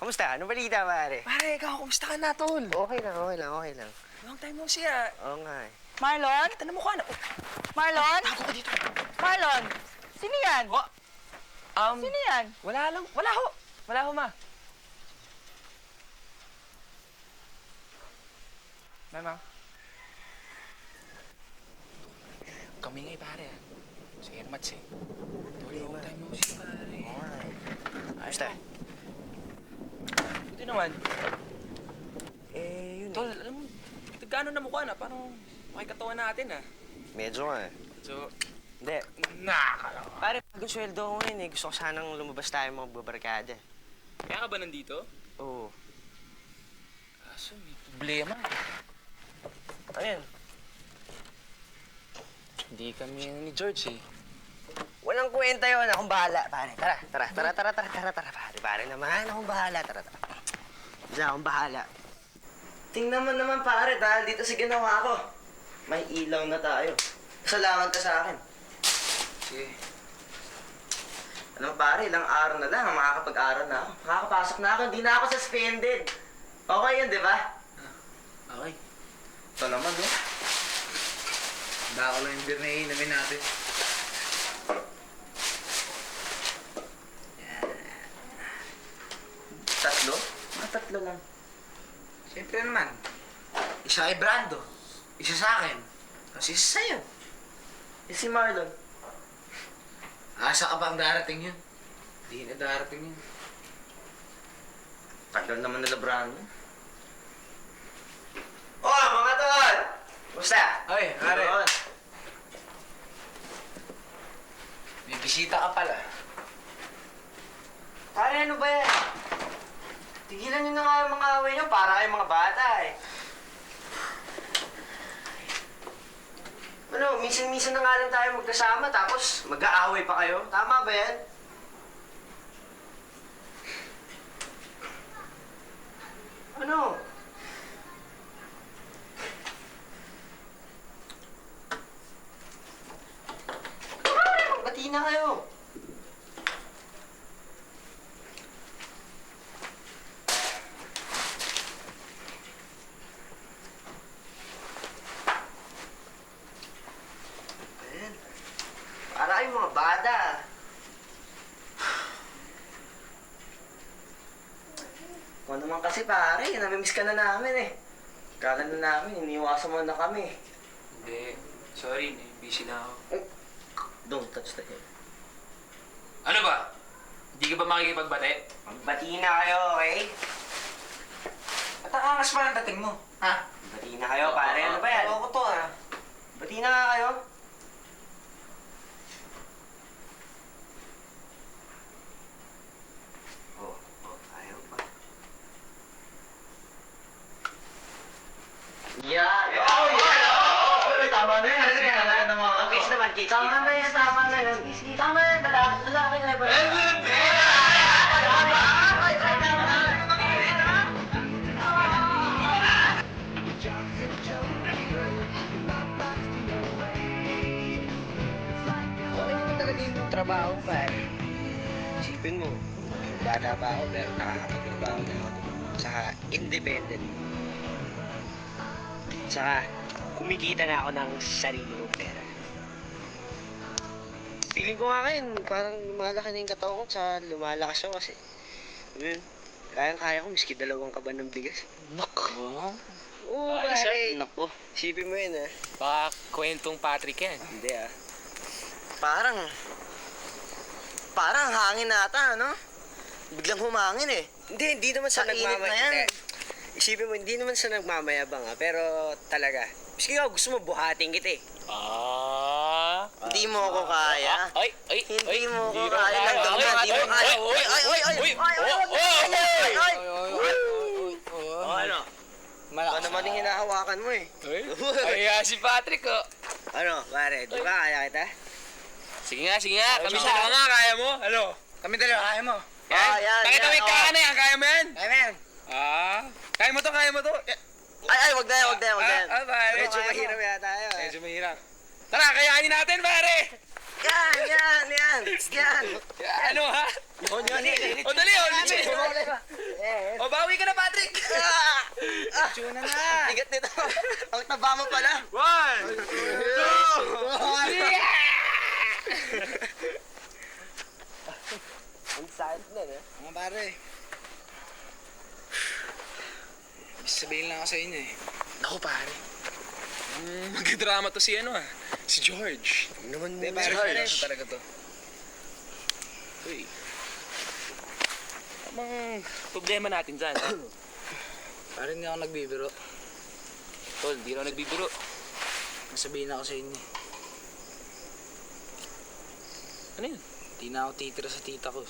Kamusta? Anong balita, pare? Pare, ikaw, kumusta ka na, tol? Okay lang, okay lang, okay lang. Long time no see, ah. Oo nga eh. Marlon? Tanong mo ka na. Marlon? Tago ka dito. Marlon? Sino yan? Oh, Sino yan? wala lang. Wala ho. Wala ho, ma. Mama. Kami nga, pare, ah. Si Hermats, eh. Tol, long time no see, pare. Alright. Kamusta? Buti naman. Eh, yun Tol, alam mo, gano'n na mukha na. Parang makikatawan natin, ah. Medyo nga eh. So, Hindi. nakakalawa. Pare, bagong sweldo ko ngayon eh. Gusto ko sanang lumabas tayo mga babarkada. Kaya ka ba nandito? Oo. Kaso may problema. Ano yan? Hindi kami ni George, eh. Walang kwenta yun. Akong bahala, pare. Tara, pare naman. Akong bahala. Tara. Diyan, akong bahala. Tingnan mo naman, pare, dahil dito sa ginawa ko. May ilaw na tayo. Salamat ka sa akin. Sige. Ano pare, ilang araw na lang, makakapag-aral na ako. Makakapasok na ako, hindi na ako suspended. Okay yun, di ba? Okay. Ito naman, no? Dako lang yung beer na iinamin natin. Tatlo? Tatlo lang. Siyempre naman. Isa kay Brando. Isa sa akin. Kasi isa sa'yo. Eh si Marlon? Asa ka ba ang darating yun? Hindi na darating yun. Tagal naman nila Brando. Oh, mga tol! Kumusta? Ay, pare. Yun. May bisita ka pala. Pare, ano ba yan? Tigilan nyo na nga yung mga away nyo para kayong mga bata eh. Ano, minsan-minsan na nga lang tayo magkasama tapos mag-aaway pa kayo. Tama ba yan? Ano? Pare, magbati na kayo. Ayan. Para kayong mga bata. Kung naman kasi pare, namimiss ka na namin eh. Kala na namin, iniwasan mo na kami. Hindi. Sorry, busy na ako. Don't touch the hair. Ano ba? Hindi ka ba makikipagbate? Magbati na kayo, okay? At ang angas pa ang dating mo. Ha? Magbati na kayo, pare. Ano ba yan? Ako to, ha? Bati na nga kayo. Ayaw pa. Yeah! Oh, yeah! Tama na yan. Sige, talaga ng mga Kiss naman, kiss. Tama na yan, tama na yan. Tama na yan, lalaki na ba? Okay naman talaga yung trabaho, pare. Isipin mo, bata pa ako pero nakakapagtrabaho na ako. Saka independent. Saka kumikita na ako ng sarili kong pera. Feeling ko nga ngayon, parang lumalaki na yung katawan ko sa lumalakas ako kasi. Yun, kaya ko miski 2 kaban ng bigas. Naku. Oo, Ayos, pare. Naku. Isipin mo yun, Baka kwentong Patrick yan. Hindi, Parang hangin nata, no? Biglang humangin eh. Hindi naman sa init na yan. Isipin mo, hindi naman sa nagmamayabang pero talaga. Miski ikaw, gusto mo buhating kita eh. Hindi mo ako kaya. Hindi mo ako kaya. Hindi mo kaya. Ano? Ano naman yung hinahawakan mo eh? Ay, si Patrick, oh. Ano, pare, di ba kaya kita? Sige nga. Kami dalawa nga, kaya mo? Ano? Kami dalawa, kaya mo. Yan. Pakita mo yung kakana yan, kaya mo yan? Kaya mo yan. Kaya mo to. Ay, wag na yan. Pare. Medyo mahirap yata yun. Medyo mahirap. Tara, kayanin natin, pare! Yan. Ano, ha? O, dali, o, legit. O, bawi ka na, Patrick. Tuna na! Bigat nito. Ang taba mo pala. 1, 2, Ang sakit na, eh. Mga pare. Sabihin lang ako sa inyo eh. Ako, pare. Magdrama to si ano, si George. Naman Hindi, mo. pare, George. seryoso talaga to. Uy. Anong problema natin dyan? Pare, hindi ako nagbibiro. Tol, di raw nagbibiro. Sabihin ako sa inyo. Ano yun? Di na ako titira sa tita ko.